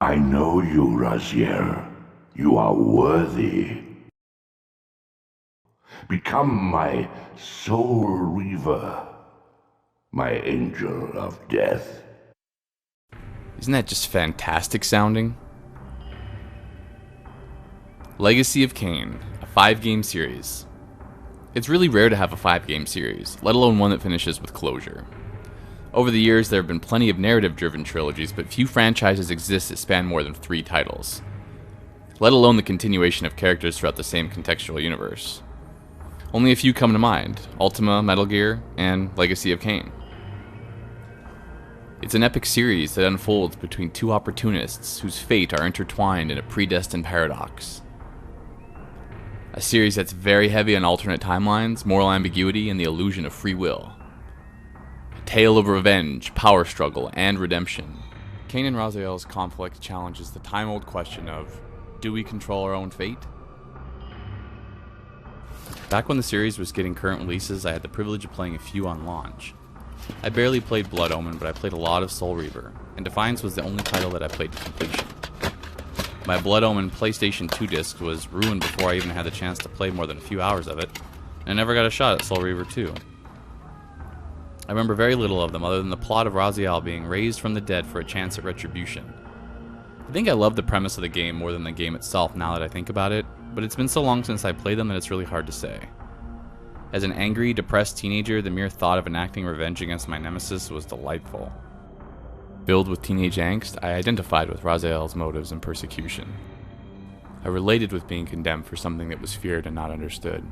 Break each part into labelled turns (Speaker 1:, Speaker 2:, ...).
Speaker 1: I know you, Raziel. You are worthy. Become my Soul Reaver, my angel of death.
Speaker 2: Isn't that just fantastic sounding? Legacy of Kain, a 5-game series. It's really rare to have a 5-game series, let alone one that finishes with closure. Over the years, there have been plenty of narrative-driven trilogies, but few franchises exist that span more than 3 titles, let alone the continuation of characters throughout the same contextual universe. Only a few come to mind: Ultima, Metal Gear, and Legacy of Kain. It's an epic series that unfolds between two opportunists whose fate are intertwined in a predestined paradox. A series that's very heavy on alternate timelines, moral ambiguity, and the illusion of free will. A tale of revenge, power struggle, and redemption. Kain and Raziel's conflict challenges the time-old question of, do we control our own fate? Back when the series was getting current releases, I had the privilege of playing a few on launch. I barely played Blood Omen, but I played a lot of Soul Reaver, and Defiance was the only title that I played to completion. My Blood Omen PlayStation 2 disc was ruined before I even had the chance to play more than a few hours of it, and I never got a shot at Soul Reaver 2. I remember very little of them other than the plot of Raziel being raised from the dead for a chance at retribution. I think I love the premise of the game more than the game itself now that I think about it, but it's been so long since I played them that it's really hard to say. As an angry, depressed teenager, the mere thought of enacting revenge against my nemesis was delightful. Filled with teenage angst, I identified with Raziel's motives and persecution. I related with being condemned for something that was feared and not understood.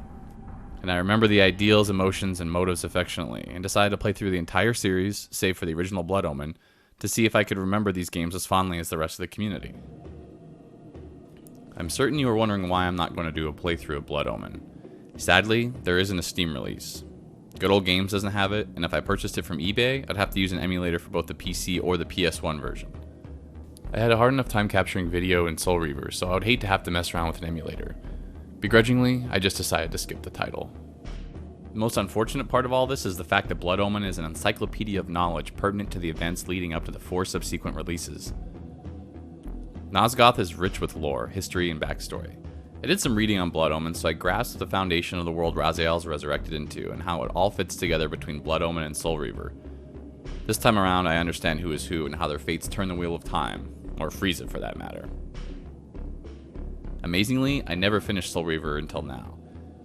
Speaker 2: And I remember the ideals, emotions, and motives affectionately, and decided to play through the entire series, save for the original Blood Omen, to see if I could remember these games as fondly as the rest of the community. I'm certain you are wondering why I'm not going to do a playthrough of Blood Omen. Sadly, there isn't a Steam release. Good Old Games doesn't have it, and if I purchased it from eBay, I'd have to use an emulator for both the PC or the PS1 version. I had a hard enough time capturing video in Soul Reaver, so I would hate to have to mess around with an emulator. Begrudgingly, I just decided to skip the title. The most unfortunate part of all this is the fact that Blood Omen is an encyclopedia of knowledge pertinent to the events leading up to the 4 subsequent releases. Nosgoth is rich with lore, history, and backstory. I did some reading on Blood Omen, so I grasped the foundation of the world Raziel's resurrected into and how it all fits together between Blood Omen and Soul Reaver. This time around, I understand who is who and how their fates turn the wheel of time, or freeze it for that matter. Amazingly, I never finished Soul Reaver until now.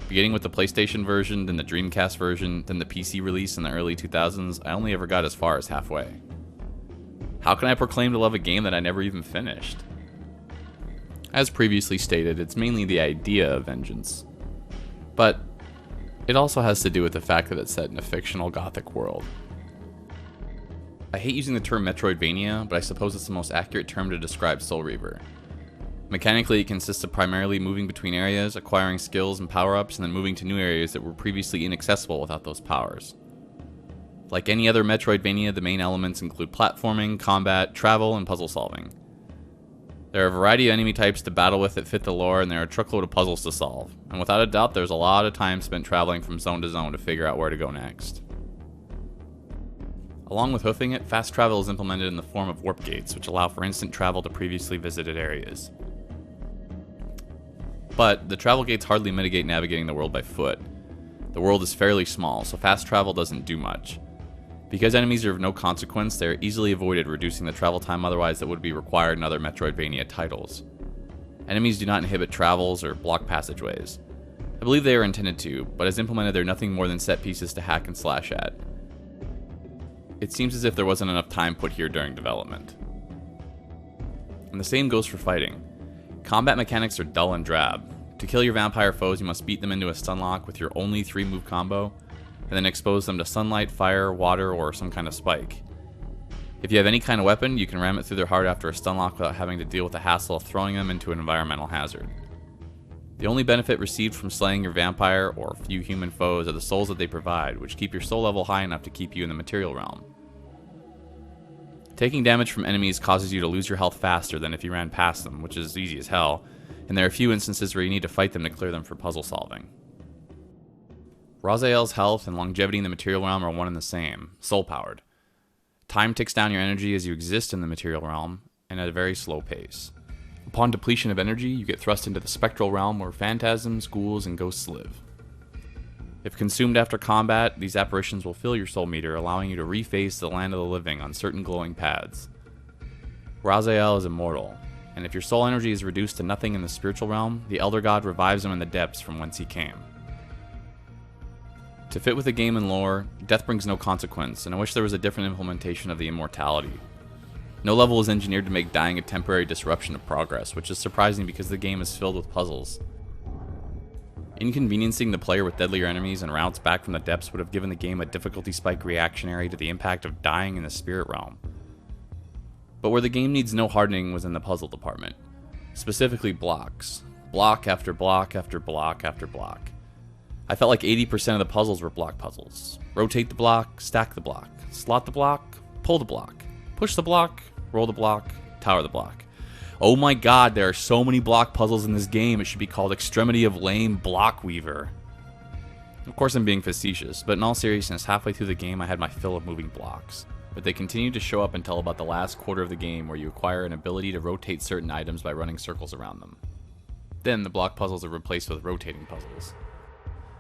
Speaker 2: Beginning with the PlayStation version, then the Dreamcast version, then the PC release in the early 2000s, I only ever got as far as halfway. How can I proclaim to love a game that I never even finished? As previously stated, it's mainly the idea of vengeance. But it also has to do with the fact that it's set in a fictional gothic world. I hate using the term Metroidvania, but I suppose it's the most accurate term to describe Soul Reaver. Mechanically, it consists of primarily moving between areas, acquiring skills and power-ups, and then moving to new areas that were previously inaccessible without those powers. Like any other Metroidvania, the main elements include platforming, combat, travel, and puzzle solving. There are a variety of enemy types to battle with that fit the lore, and there are a truckload of puzzles to solve. And without a doubt, there's a lot of time spent traveling from zone to zone to figure out where to go next. Along with hoofing it, fast travel is implemented in the form of warp gates, which allow for instant travel to previously visited areas. But the travel gates hardly mitigate navigating the world by foot. The world is fairly small, so fast travel doesn't do much. Because enemies are of no consequence, they are easily avoided, reducing the travel time otherwise that would be required in other Metroidvania titles. Enemies do not inhibit travels or block passageways. I believe they are intended to, but as implemented they're nothing more than set pieces to hack and slash at. It seems as if there wasn't enough time put here during development. And the same goes for fighting. Combat mechanics are dull and drab. To kill your vampire foes, you must beat them into a stun lock with your only 3-move combo, and then expose them to sunlight, fire, water, or some kind of spike. If you have any kind of weapon, you can ram it through their heart after a stun lock without having to deal with the hassle of throwing them into an environmental hazard. The only benefit received from slaying your vampire or few human foes are the souls that they provide, which keep your soul level high enough to keep you in the material realm. Taking damage from enemies causes you to lose your health faster than if you ran past them, which is easy as hell, and there are a few instances where you need to fight them to clear them for puzzle solving. Raziel's health and longevity in the material realm are one and the same, soul-powered. Time ticks down your energy as you exist in the material realm, and at a very slow pace. Upon depletion of energy, you get thrust into the spectral realm where phantasms, ghouls, and ghosts live. If consumed after combat, these apparitions will fill your soul meter, allowing you to reface the land of the living on certain glowing paths. Raziel is immortal, and if your soul energy is reduced to nothing in the spiritual realm, the Elder God revives him in the depths from whence he came. To fit with the game and lore, death brings no consequence, and I wish there was a different implementation of the immortality. No level is engineered to make dying a temporary disruption of progress, which is surprising because the game is filled with puzzles. Inconveniencing the player with deadlier enemies and routes back from the depths would have given the game a difficulty spike reactionary to the impact of dying in the spirit realm. But where the game needs no hardening was in the puzzle department. Specifically blocks. Block after block after block after block. I felt like 80% of the puzzles were block puzzles. Rotate the block, stack the block, slot the block, pull the block, push the block, roll the block, tower the block. Oh my god, there are so many block puzzles in this game, it should be called Extremity of Lame Block Weaver. Of course I'm being facetious, but in all seriousness, halfway through the game I had my fill of moving blocks. But they continued to show up until about the last quarter of the game where you acquire an ability to rotate certain items by running circles around them. Then the block puzzles are replaced with rotating puzzles.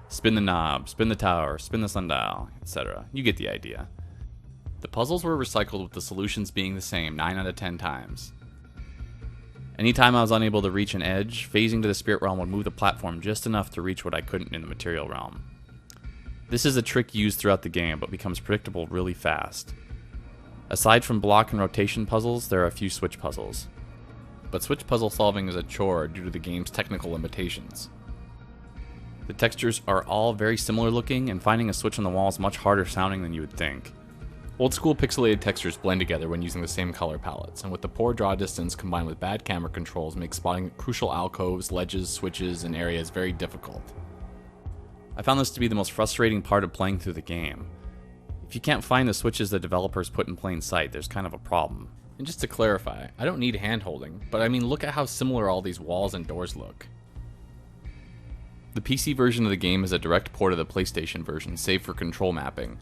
Speaker 2: Spin the knob, spin the tower, spin the sundial, etc. You get the idea. The puzzles were recycled with the solutions being the same 9 out of 10 times. Anytime I was unable to reach an edge, phasing to the spirit realm would move the platform just enough to reach what I couldn't in the material realm. This is a trick used throughout the game, but becomes predictable really fast. Aside from block and rotation puzzles, there are a few switch puzzles. But switch puzzle solving is a chore due to the game's technical limitations. The textures are all very similar looking, and finding a switch on the wall is much harder sounding than you would think. Old school pixelated textures blend together when using the same color palettes, and with the poor draw distance combined with bad camera controls makes spotting crucial alcoves, ledges, switches, and areas very difficult. I found this to be the most frustrating part of playing through the game. If you can't find the switches the developers put in plain sight, there's kind of a problem. And just to clarify, I don't need hand-holding, but I mean look at how similar all these walls and doors look. The PC version of the game is a direct port of the PlayStation version, save for control mapping.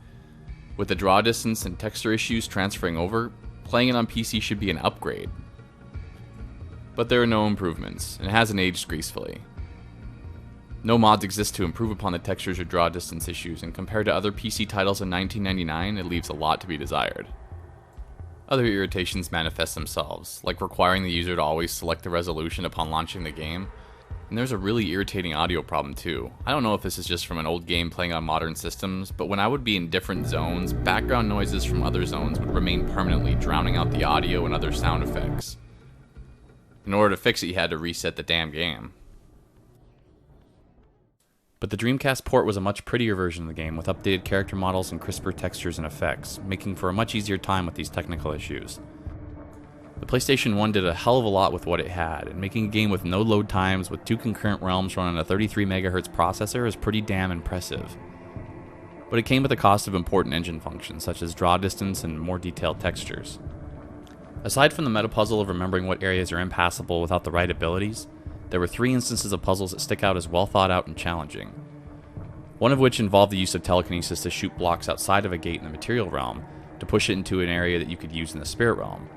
Speaker 2: With the draw distance and texture issues transferring over, playing it on PC should be an upgrade. But there are no improvements, and it hasn't aged gracefully. No mods exist to improve upon the textures or draw distance issues, and compared to other PC titles in 1999, it leaves a lot to be desired. Other irritations manifest themselves, like requiring the user to always select the resolution upon launching the game. And there's a really irritating audio problem too. I don't know if this is just from an old game playing on modern systems, but when I would be in different zones, background noises from other zones would remain permanently, drowning out the audio and other sound effects. In order to fix it, you had to reset the damn game. But the Dreamcast port was a much prettier version of the game, with updated character models and crisper textures and effects, making for a much easier time with these technical issues. The PlayStation 1 did a hell of a lot with what it had, and making a game with no load times with 2 concurrent realms running a 33 MHz processor is pretty damn impressive. But it came with the cost of important engine functions, such as draw distance and more detailed textures. Aside from the meta puzzle of remembering what areas are impassable without the right abilities, there were 3 instances of puzzles that stick out as well thought out and challenging. One of which involved the use of telekinesis to shoot blocks outside of a gate in the material realm, to push it into an area that you could use in the spirit realm.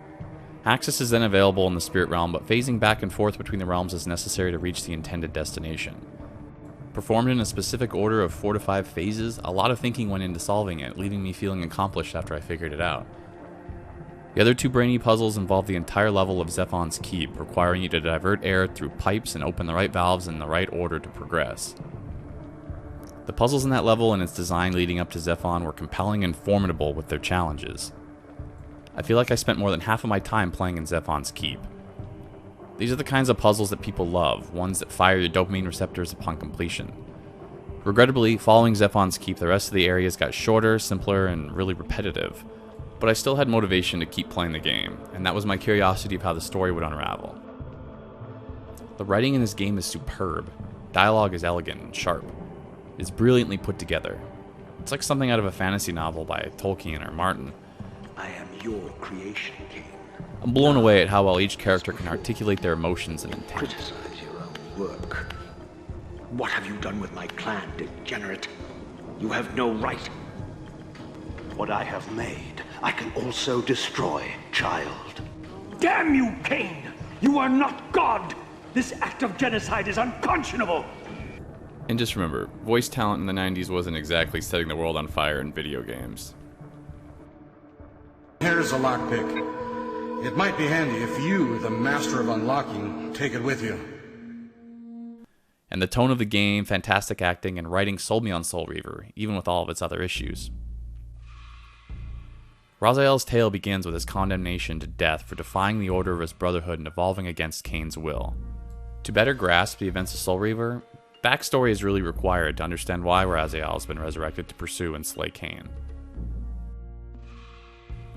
Speaker 2: Access is then available in the spirit realm, but phasing back and forth between the realms is necessary to reach the intended destination. Performed in a specific order of 4 to 5 phases, a lot of thinking went into solving it, leaving me feeling accomplished after I figured it out. The other 2 brainy puzzles involve the entire level of Zephon's Keep, requiring you to divert air through pipes and open the right valves in the right order to progress. The puzzles in that level and its design leading up to Zephon were compelling and formidable with their challenges. I feel like I spent more than half of my time playing in Zephon's Keep. These are the kinds of puzzles that people love, ones that fire your dopamine receptors upon completion. Regrettably, following Zephon's Keep, the rest of the areas got shorter, simpler, and really repetitive. But I still had motivation to keep playing the game, and that was my curiosity of how the story would unravel. The writing in this game is superb. Dialogue is elegant and sharp. It's brilliantly put together. It's like something out of a fantasy novel by Tolkien or Martin.
Speaker 3: I am your creation, Kain.
Speaker 2: I'm blown away at how well each character can articulate their emotions and intent.
Speaker 3: Criticize your own work. What have you done with my clan, degenerate? You have no right. What I have made, I can also destroy, child. Damn you, Kain! You are not God! This act of genocide is unconscionable!
Speaker 2: And just remember, voice talent in the 90s wasn't exactly setting the world on fire in video games.
Speaker 4: Here's a lockpick. It might be handy if you, the master of unlocking, take it with you.
Speaker 2: And the tone of the game, fantastic acting, and writing sold me on Soul Reaver, even with all of its other issues. Raziel's tale begins with his condemnation to death for defying the order of his brotherhood and evolving against Kain's will. To better grasp the events of Soul Reaver, backstory is really required to understand why Raziel has been resurrected to pursue and slay Kain.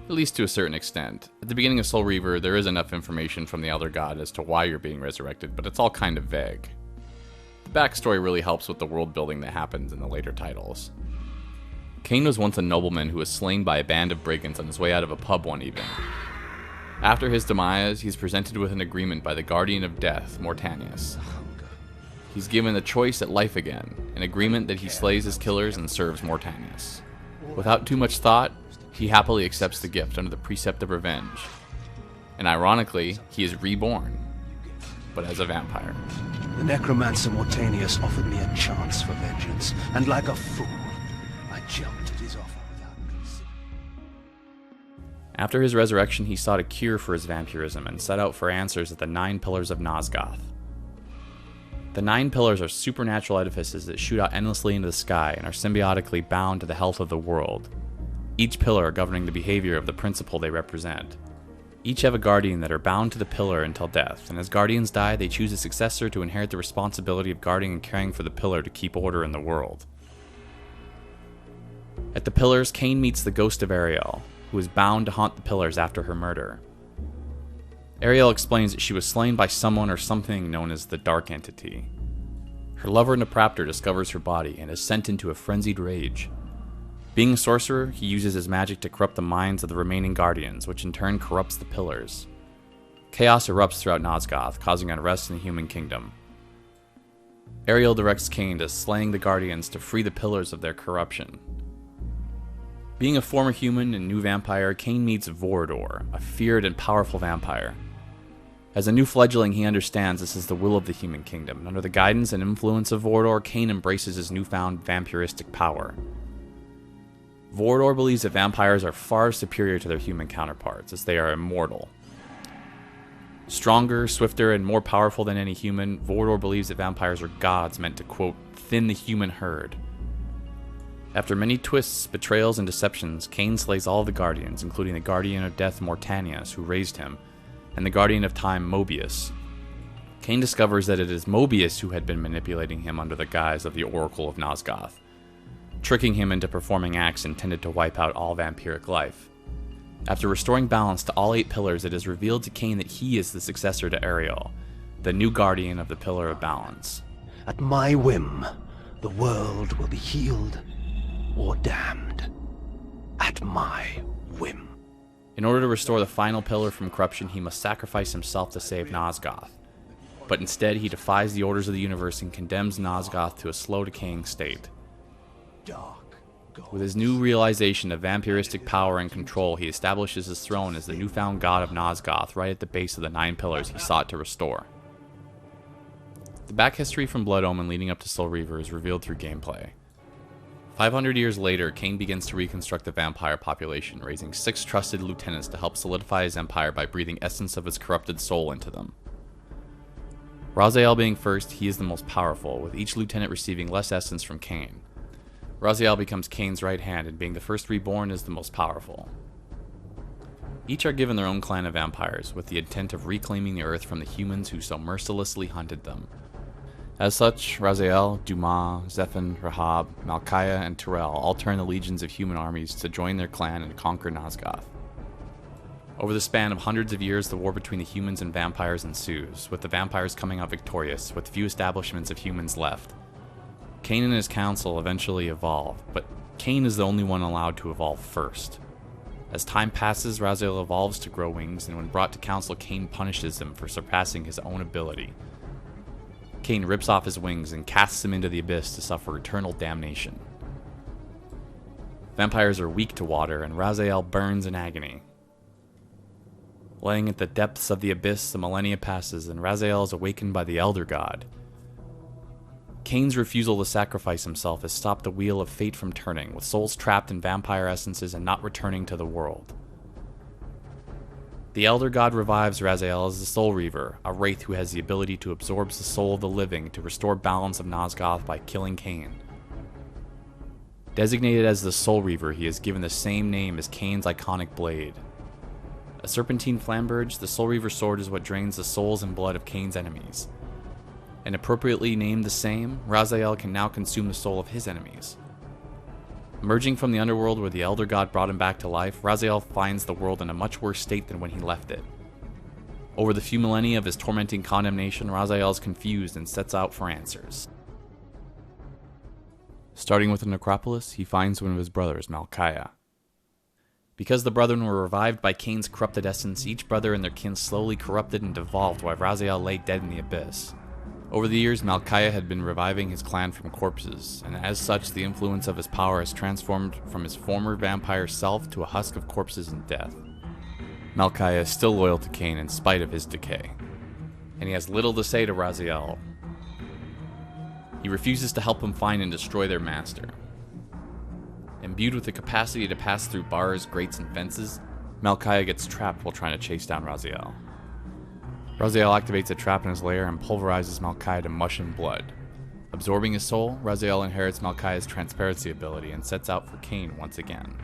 Speaker 2: At least to a certain extent. At the beginning of Soul Reaver, there is enough information from the Elder God as to why you're being resurrected, but it's all kind of vague. The backstory really helps with the world building that happens in the later titles. Kain was once a nobleman who was slain by a band of brigands on his way out of a pub one evening. After his demise, he's presented with an agreement by the Guardian of Death, Mortanius. He's given the choice at life again, an agreement that he slays his killers and serves Mortanius. Without too much thought, he happily accepts the gift under the precept of revenge. And ironically, he is reborn, but as a vampire.
Speaker 5: The necromancer Mortanius offered me a chance for vengeance, and like a fool, I jumped at his offer without considering.
Speaker 2: After his resurrection, he sought a cure for his vampirism and set out for answers at the 9 Pillars of Nosgoth. The 9 Pillars are supernatural edifices that shoot out endlessly into the sky and are symbiotically bound to the health of the world, each pillar governing the behavior of the principle they represent. Each have a guardian that are bound to the pillar until death, and as guardians die, they choose a successor to inherit the responsibility of guarding and caring for the pillar to keep order in the world. At the pillars, Kain meets the ghost of Ariel, who is bound to haunt the pillars after her murder. Ariel explains that she was slain by someone or something known as the Dark Entity. Her lover Napraptor discovers her body and is sent into a frenzied rage. Being a sorcerer, he uses his magic to corrupt the minds of the remaining guardians, which in turn corrupts the pillars. Chaos erupts throughout Nosgoth, causing unrest in the human kingdom. Ariel directs Kain to slaying the guardians to free the pillars of their corruption. Being a former human and new vampire, Kain meets Vorador, a feared and powerful vampire. As a new fledgling, he understands this is the will of the human kingdom, and under the guidance and influence of Vorador, Kain embraces his newfound vampiristic power. Vorador believes that vampires are far superior to their human counterparts, as they are immortal. Stronger, swifter, and more powerful than any human, Vorador believes that vampires are gods meant to, quote, thin the human herd. After many twists, betrayals, and deceptions, Kain slays all of the Guardians, including the Guardian of Death Mortanius, who raised him, and the Guardian of Time Mobius. Kain discovers that it is Mobius who had been manipulating him under the guise of the Oracle of Nosgoth, tricking him into performing acts intended to wipe out all vampiric life. After restoring balance to all 8 pillars, it is revealed to Kain that he is the successor to Ariel, the new guardian of the Pillar of Balance.
Speaker 5: At my whim, the world will be healed or damned. At my whim.
Speaker 2: In order to restore the final pillar from corruption, he must sacrifice himself to save Nosgoth. But instead, he defies the orders of the universe and condemns Nosgoth to a slow decaying state. With his new realization of vampiristic power and control, he establishes his throne as the newfound god of Nosgoth right at the base of the 9 pillars he sought to restore. The back history from Blood Omen leading up to Soul Reaver is revealed through gameplay. 500 years later, Kain begins to reconstruct the vampire population, raising 6 trusted lieutenants to help solidify his empire by breathing essence of his corrupted soul into them. Raziel being first, he is the most powerful, with each lieutenant receiving less essence from Kain. Raziel becomes Kain's right hand, and being the first reborn is the most powerful. Each are given their own clan of vampires, with the intent of reclaiming the earth from the humans who so mercilessly hunted them. As such, Raziel, Dumas, Zephan, Rahab, Malkaya, and Terrell all turn the legions of human armies to join their clan and conquer Nosgoth. Over the span of hundreds of years, the war between the humans and vampires ensues, with the vampires coming out victorious, with few establishments of humans left. Kain and his council eventually evolve, but Kain is the only one allowed to evolve first. As time passes, Raziel evolves to grow wings, and when brought to council, Kain punishes him for surpassing his own ability. Kain rips off his wings and casts him into the abyss to suffer eternal damnation. Vampires are weak to water, and Raziel burns in agony. Laying at the depths of the abyss, the millennia passes, and Raziel is awakened by the Elder God. Kain's refusal to sacrifice himself has stopped the wheel of fate from turning, with souls trapped in vampire essences and not returning to the world. The Elder God revives Raziel as the Soul Reaver, a wraith who has the ability to absorb the soul of the living to restore balance of Nosgoth by killing Kain. Designated as the Soul Reaver, he is given the same name as Kain's iconic blade. A serpentine flamberge, the Soul Reaver sword is what drains the souls and blood of Kain's enemies. And appropriately named the same, Raziel can now consume the soul of his enemies. Emerging from the underworld where the Elder God brought him back to life, Raziel finds the world in a much worse state than when he left it. Over the few millennia of his tormenting condemnation, Raziel is confused and sets out for answers. Starting with the necropolis, he finds one of his brothers, Malchiah. Because the brethren were revived by Kain's corrupted essence, each brother and their kin slowly corrupted and devolved while Raziel lay dead in the abyss. Over the years, Malchiah had been reviving his clan from corpses, and as such, the influence of his power has transformed from his former vampire self to a husk of corpses and death. Malchiah is still loyal to Kain in spite of his decay, and he has little to say to Raziel. He refuses to help him find and destroy their master. Imbued with the capacity to pass through bars, grates, and fences, Malchiah gets trapped while trying to chase down Raziel. Raziel activates a trap in his lair and pulverizes Malchiah to mush and blood. Absorbing his soul, Raziel inherits Malchiah's transparency ability and sets out for Kain once again.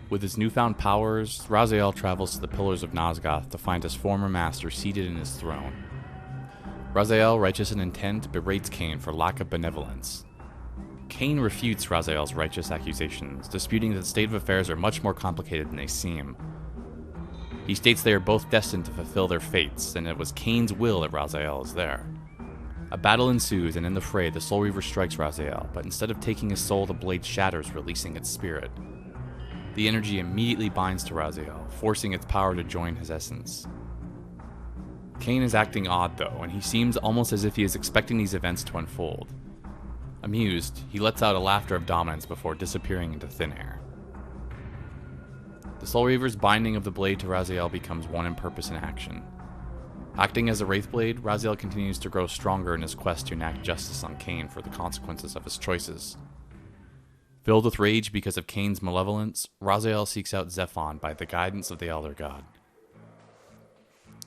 Speaker 2: With his newfound powers, Raziel travels to the Pillars of Nosgoth to find his former master seated in his throne. Raziel, righteous in intent, berates Kain for lack of benevolence. Kain refutes Raziel's righteous accusations, disputing that the state of affairs are much more complicated than they seem. He states they are both destined to fulfill their fates, and it was Kain's will that Raziel is there. A battle ensues, and in the fray, the Soul Reaver strikes Raziel, but instead of taking his soul, the blade shatters, releasing its spirit. The energy immediately binds to Raziel, forcing its power to join his essence. Kain is acting odd, though, and he seems almost as if he is expecting these events to unfold. Amused, he lets out a laughter of dominance before disappearing into thin air. The Soul Reaver's binding of the blade to Raziel becomes one in purpose and action. Acting as a Wraith Blade, Raziel continues to grow stronger in his quest to enact justice on Kain for the consequences of his choices. Filled with rage because of Kain's malevolence, Raziel seeks out Zephon by the guidance of the Elder God.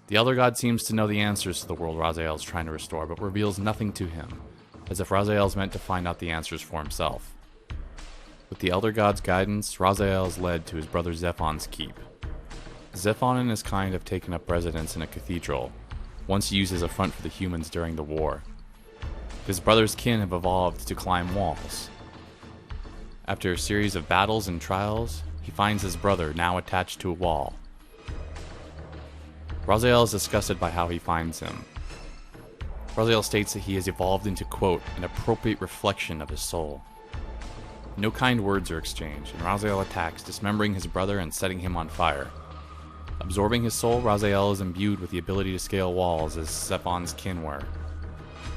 Speaker 2: The Elder God seems to know the answers to the world Raziel is trying to restore, but reveals nothing to him, as if Raziel is meant to find out the answers for himself. With the Elder God's guidance, Raziel is led to his brother Zephon's keep. Zephon and his kind have taken up residence in a cathedral, once used as a front for the humans during the war. His brother's kin have evolved to climb walls. After a series of battles and trials, he finds his brother now attached to a wall. Raziel is disgusted by how he finds him. Raziel states that he has evolved into, quote, an appropriate reflection of his soul. No kind words are exchanged, and Raziel attacks, dismembering his brother and setting him on fire. Absorbing his soul, Raziel is imbued with the ability to scale walls as Zephon's kin were.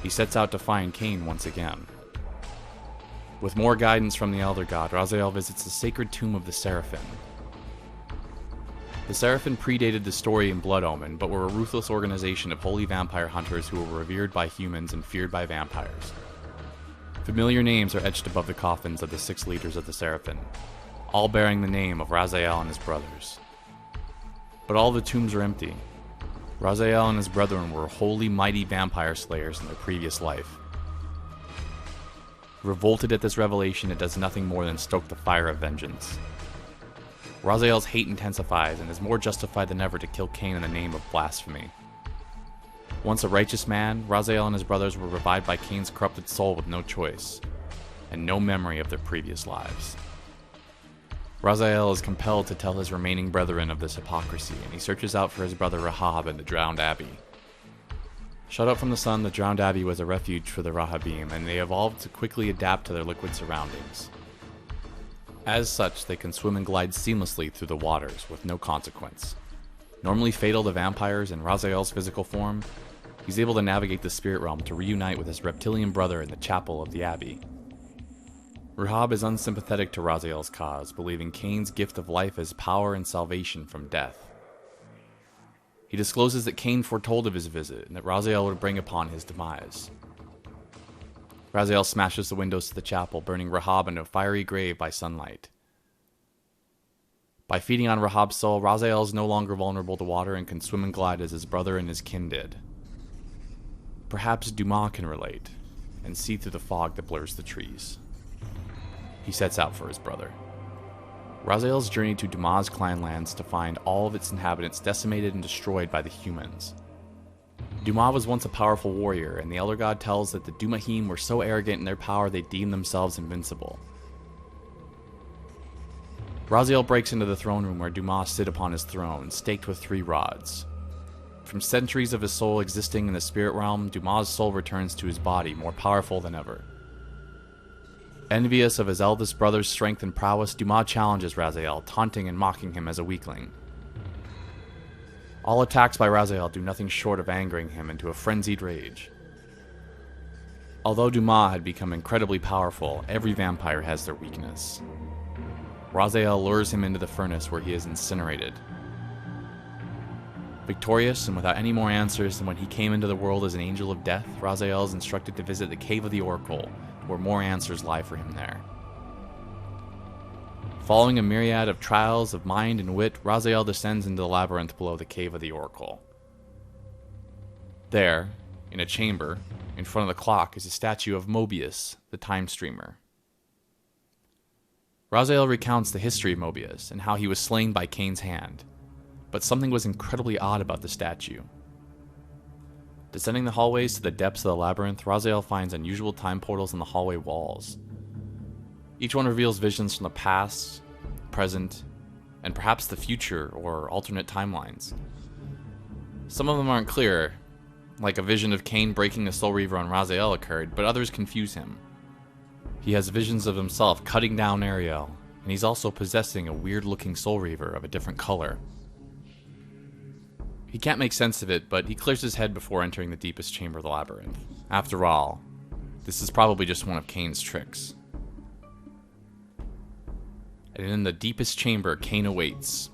Speaker 2: He sets out to find Kain once again. With more guidance from the Elder God, Raziel visits the sacred tomb of the Seraphim. The Seraphim predated the story in Blood Omen, but were a ruthless organization of holy vampire hunters who were revered by humans and feared by vampires. Familiar names are etched above the coffins of the 6 leaders of the Seraphim, all bearing the name of Raziel and his brothers. But all the tombs are empty. Raziel and his brethren were holy, mighty vampire slayers in their previous life. Revolted at this revelation, it does nothing more than stoke the fire of vengeance. Raziel's hate intensifies and is more justified than ever to kill Kain in the name of blasphemy. Once a righteous man, Raziel and his brothers were revived by Kain's corrupted soul with no choice, and no memory of their previous lives. Raziel is compelled to tell his remaining brethren of this hypocrisy, and he searches out for his brother Rahab in the Drowned Abbey. Shut out from the sun, the Drowned Abbey was a refuge for the Rahabim, and they evolved to quickly adapt to their liquid surroundings. As such, they can swim and glide seamlessly through the waters with no consequence. Normally fatal to vampires in Raziel's physical form, he's able to navigate the spirit realm to reunite with his reptilian brother in the chapel of the Abbey. Rahab is unsympathetic to Raziel's cause, believing Kain's gift of life as power and salvation from death. He discloses that Kain foretold of his visit and that Raziel would bring upon his demise. Raziel smashes the windows to the chapel, burning Rahab into a fiery grave by sunlight. By feeding on Rahab's soul, Raziel is no longer vulnerable to water and can swim and glide as his brother and his kin did. Perhaps Dumas can relate and see through the fog that blurs the trees. He sets out for his brother. Raziel's journey to Dumas' clan lands to find all of its inhabitants decimated and destroyed by the humans. Dumas was once a powerful warrior, and the Elder God tells that the Dumahim were so arrogant in their power they deemed themselves invincible. Raziel breaks into the throne room where Dumas sit upon his throne, staked with 3 rods. From centuries of his soul existing in the spirit realm, Dumas' soul returns to his body, more powerful than ever. Envious of his eldest brother's strength and prowess, Dumas challenges Raziel, taunting and mocking him as a weakling. All attacks by Raziel do nothing short of angering him into a frenzied rage. Although Dumas had become incredibly powerful, every vampire has their weakness. Raziel lures him into the furnace where he is incinerated. Victorious and without any more answers than when he came into the world as an angel of death, Raziel is instructed to visit the Cave of the Oracle, where more answers lie for him there. Following a myriad of trials of mind and wit, Raziel descends into the labyrinth below the Cave of the Oracle. There, in a chamber, in front of the clock, is a statue of Mobius, the Time Streamer. Raziel recounts the history of Mobius and how he was slain by Kain's hand, but something was incredibly odd about the statue. Descending the hallways to the depths of the labyrinth, Raziel finds unusual time portals in the hallway walls. Each one reveals visions from the past, present, and perhaps the future or alternate timelines. Some of them aren't clear, like a vision of Kain breaking the Soul Reaver on Raziel occurred, but others confuse him. He has visions of himself cutting down Ariel, and he's also possessing a weird-looking Soul Reaver of a different color. He can't make sense of it, but he clears his head before entering the deepest chamber of the labyrinth. After all, this is probably just one of Kain's tricks. And in the deepest chamber, Kain awaits.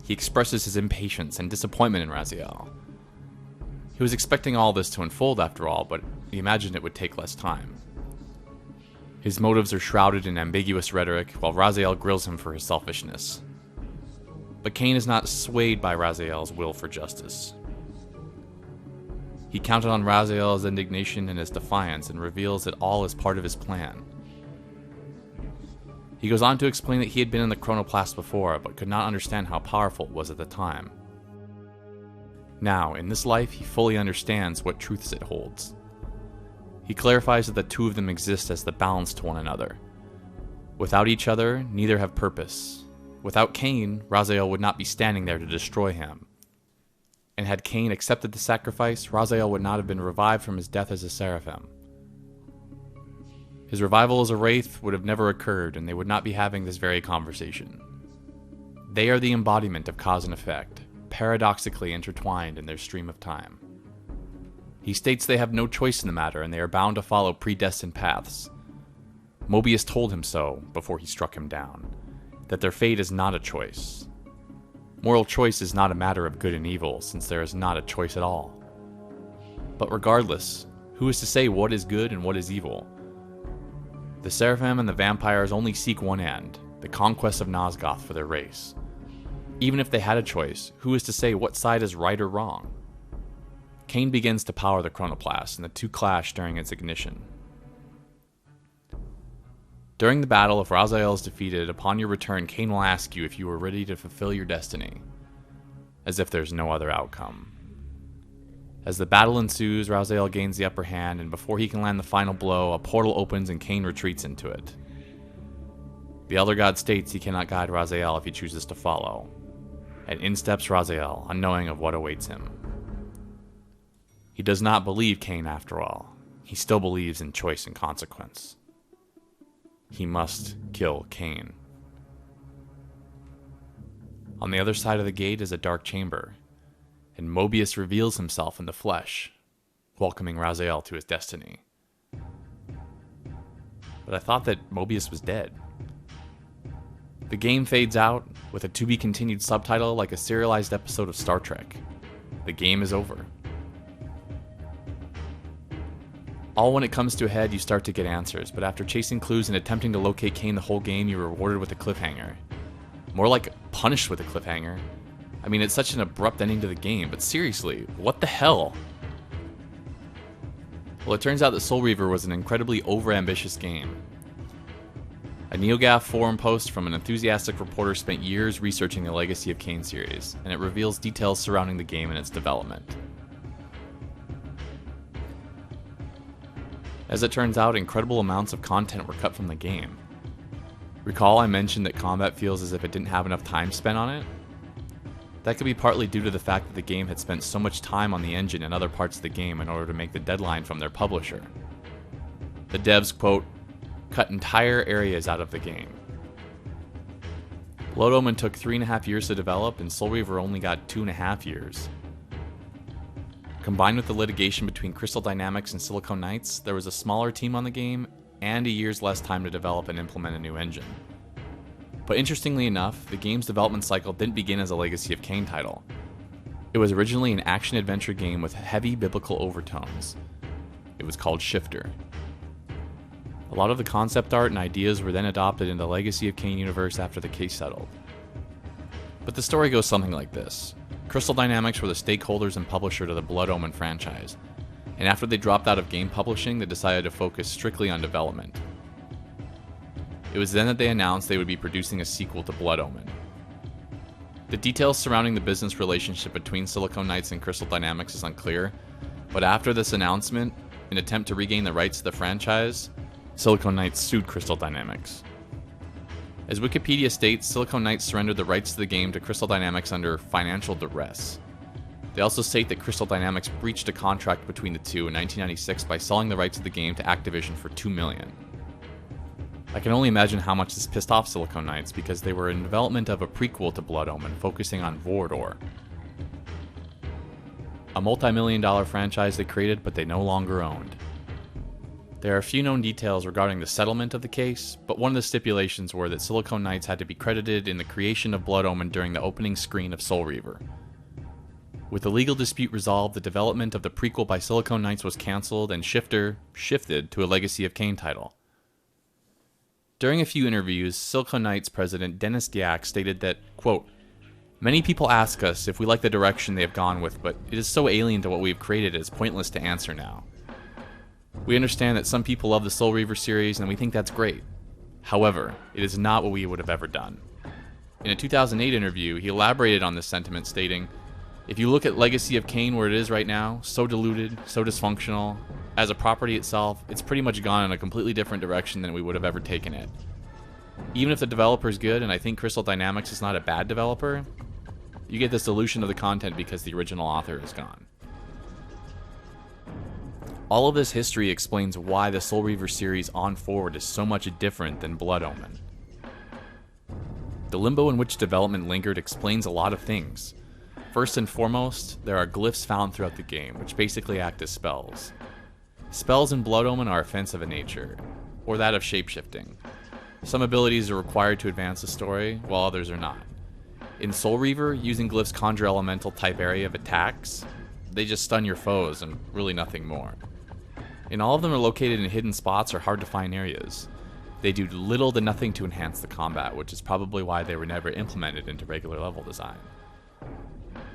Speaker 2: He expresses his impatience and disappointment in Raziel. He was expecting all this to unfold after all, but he imagined it would take less time. His motives are shrouded in ambiguous rhetoric, while Raziel grills him for his selfishness. But Kain is not swayed by Raziel's will for justice. He counted on Raziel's indignation and his defiance and reveals that all is part of his plan. He goes on to explain that he had been in the chronoplast before, but could not understand how powerful it was at the time. Now, in this life, he fully understands what truths it holds. He clarifies that the two of them exist as the balance to one another. Without each other, neither have purpose. Without Kain, Raziel would not be standing there to destroy him. And had Kain accepted the sacrifice, Raziel would not have been revived from his death as a Seraphim. His revival as a Wraith would have never occurred, and they would not be having this very conversation. They are the embodiment of cause and effect, paradoxically intertwined in their stream of time. He states they have no choice in the matter, and they are bound to follow predestined paths. Mobius told him so before he struck him down, that their fate is not a choice. Moral choice is not a matter of good and evil, since there is not a choice at all. But regardless, who is to say what is good and what is evil? The Seraphim and the vampires only seek one end, the conquest of Nosgoth for their race. Even if they had a choice, who is to say what side is right or wrong? Kain begins to power the chronoplast, and the two clash during its ignition. During the battle, if Raziel is defeated, upon your return, Kain will ask you if you are ready to fulfill your destiny, as if there's no other outcome. As the battle ensues, Raziel gains the upper hand, and before he can land the final blow, a portal opens and Kain retreats into it. The Elder God states he cannot guide Raziel if he chooses to follow, and in steps Raziel, unknowing of what awaits him. He does not believe Kain after all. He still believes in choice and consequence. He must kill Kain. On the other side of the gate is a dark chamber, and Mobius reveals himself in the flesh, welcoming Raziel to his destiny. but I thought that Mobius was dead. The game fades out with a to-be-continued subtitle like a serialized episode of Star Trek. The game is over. All when it comes to a head, you start to get answers, but after chasing clues and attempting to locate Kain the whole game, you're rewarded with a cliffhanger. More like punished with a cliffhanger. I mean, it's such an abrupt ending to the game, but seriously, what the hell? Well, it turns out that Soul Reaver was an incredibly overambitious game. A NeoGAF forum post from an enthusiastic reporter spent years researching the Legacy of Kain series, and it reveals details surrounding the game and its development. As it turns out, incredible amounts of content were cut from the game. Recall I mentioned that combat feels as if it didn't have enough time spent on it? That could be partly due to the fact that the game had spent so much time on the engine and other parts of the game in order to make the deadline from their publisher. The devs, quote, cut entire areas out of the game. Blood Omen took 3.5 years to develop, and Soul Reaver only got 2.5 years. Combined with the litigation between Crystal Dynamics and Silicon Knights, there was a smaller team on the game and a year's less time to develop and implement a new engine. But interestingly enough, the game's development cycle didn't begin as a Legacy of Kain title. It was originally an action-adventure game with heavy biblical overtones. It was called Shifter. A lot of the concept art and ideas were then adopted in the Legacy of Kain universe after the case settled. But the story goes something like this. Crystal Dynamics were the stakeholders and publisher to the Blood Omen franchise, and after they dropped out of game publishing, they decided to focus strictly on development. It was then that they announced they would be producing a sequel to Blood Omen. The details surrounding the business relationship between Silicon Knights and Crystal Dynamics is unclear, but after this announcement, in an attempt to regain the rights to the franchise, Silicon Knights sued Crystal Dynamics. As Wikipedia states, Silicon Knights surrendered the rights to the game to Crystal Dynamics under financial duress. They also state that Crystal Dynamics breached a contract between the two in 1996 by selling the rights of the game to Activision for $2 million. I can only imagine how much this pissed off Silicon Knights because they were in development of a prequel to Blood Omen focusing on Vorador, a multi-million-dollar franchise they created but they no longer owned. There are a few known details regarding the settlement of the case, but one of the stipulations were that Silicon Knights had to be credited in the creation of Blood Omen during the opening screen of Soul Reaver. With the legal dispute resolved, the development of the prequel by Silicon Knights was cancelled and Shifter shifted to a Legacy of Kain title. During a few interviews, Silicon Knights president Dennis Diak stated that, quote, many people ask us if we like the direction they have gone with, but it is so alien to what we have created it is pointless to answer now. We understand that some people love the Soul Reaver series and we think that's great. However, it is not what we would have ever done. In a 2008 interview, he elaborated on this sentiment stating, if you look at Legacy of Kain where it is right now, so diluted, so dysfunctional, as a property itself, it's pretty much gone in a completely different direction than we would have ever taken it. Even if the developer is good, and I think Crystal Dynamics is not a bad developer, you get this dilution of the content because the original author is gone. All of this history explains why the Soul Reaver series on forward is so much different than Blood Omen. The limbo in which development lingered explains a lot of things. First and foremost, there are glyphs found throughout the game, which basically act as spells. Spells in Blood Omen are offensive in nature, or that of shapeshifting. Some abilities are required to advance the story, while others are not. In Soul Reaver, using glyphs conjure elemental type area of attacks. They just stun your foes and really nothing more. And all of them are located in hidden spots or hard to find areas. They do little to nothing to enhance the combat, which is probably why they were never implemented into regular level design.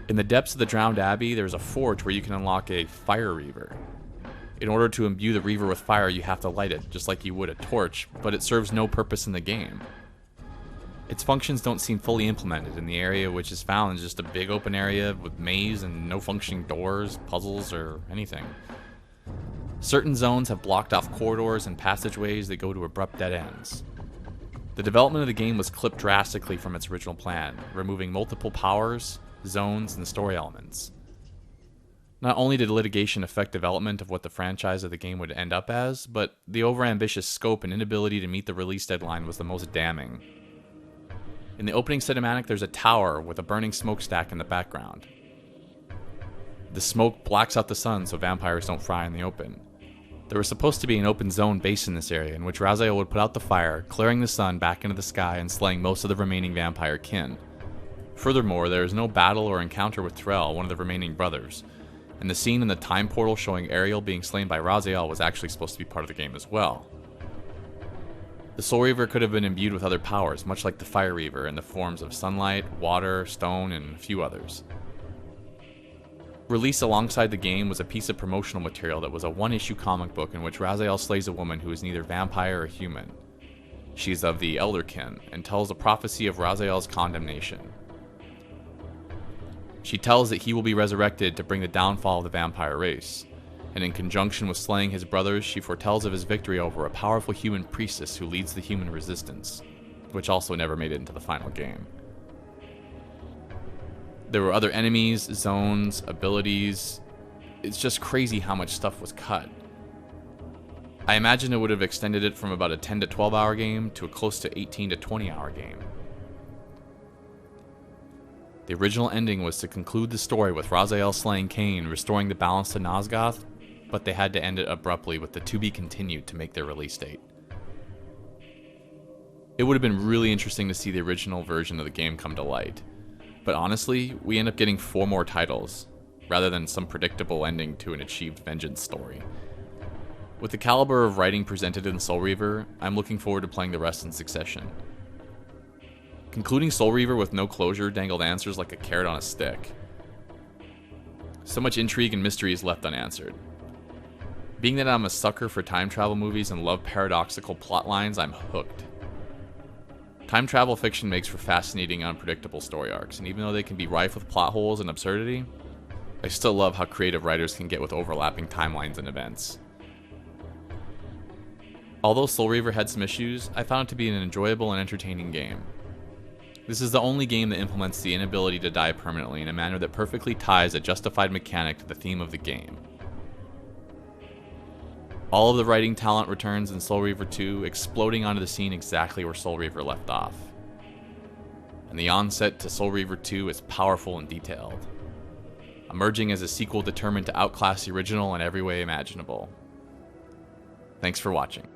Speaker 2: In the depths of the Drowned Abbey, there's a forge where you can unlock a Fire Reaver. In order to imbue the Reaver with fire, you have to light it, just like you would a torch, but it serves no purpose in the game. Its functions don't seem fully implemented, and the area which is found is just a big open area with maze and no functioning doors, puzzles, or anything. Certain zones have blocked off corridors and passageways that go to abrupt dead ends. The development of the game was clipped drastically from its original plan, removing multiple powers, zones, and story elements. Not only did litigation affect development of what the franchise of the game would end up as, but the overambitious scope and inability to meet the release deadline was the most damning. In the opening cinematic, there's a tower with a burning smokestack in the background. The smoke blacks out the sun so vampires don't fry in the open. There was supposed to be an open zone base in this area in which Raziel would put out the fire, clearing the sun back into the sky and slaying most of the remaining vampire kin. Furthermore, there is no battle or encounter with Terrell, one of the remaining brothers, and the scene in the time portal showing Ariel being slain by Raziel was actually supposed to be part of the game as well. The Soul Reaver could have been imbued with other powers, much like the Fire Reaver, in the forms of sunlight, water, stone, and a few others. Released alongside the game was a piece of promotional material that was a one-issue comic book in which Raziel slays a woman who is neither vampire or human. She is of the Elderkin, and tells a prophecy of Raziel's condemnation. She tells that he will be resurrected to bring the downfall of the vampire race, and in conjunction with slaying his brothers, she foretells of his victory over a powerful human priestess who leads the human resistance, which also never made it into the final game. There were other enemies, zones, abilities. It's just crazy how much stuff was cut. I imagine it would have extended it from about a 10 to 12 hour game to a close to 18 to 20 hour game. The original ending was to conclude the story with Raziel slaying Kain, restoring the balance to Nosgoth, but they had to end it abruptly with the to be continued to make their release date. It would have been really interesting to see the original version of the game come to light. But honestly, we end up getting 4 more titles, rather than some predictable ending to an achieved vengeance story. With the caliber of writing presented in Soul Reaver, I'm looking forward to playing the rest in succession. Concluding Soul Reaver with no closure dangled answers like a carrot on a stick. So much intrigue and mystery is left unanswered. Being that I'm a sucker for time travel movies and love paradoxical plot lines, I'm hooked. Time travel fiction makes for fascinating, unpredictable story arcs, and even though they can be rife with plot holes and absurdity, I still love how creative writers can get with overlapping timelines and events. Although Soul Reaver had some issues, I found it to be an enjoyable and entertaining game. This is the only game that implements the inability to die permanently in a manner that perfectly ties a justified mechanic to the theme of the game. All of the writing talent returns in Soul Reaver 2, exploding onto the scene exactly where Soul Reaver left off. And the onset to Soul Reaver 2 is powerful and detailed, emerging as a sequel determined to outclass the original in every way imaginable. Thanks for watching.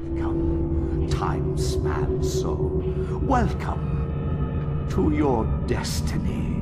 Speaker 1: Welcome, time-span soul. Welcome to your destiny.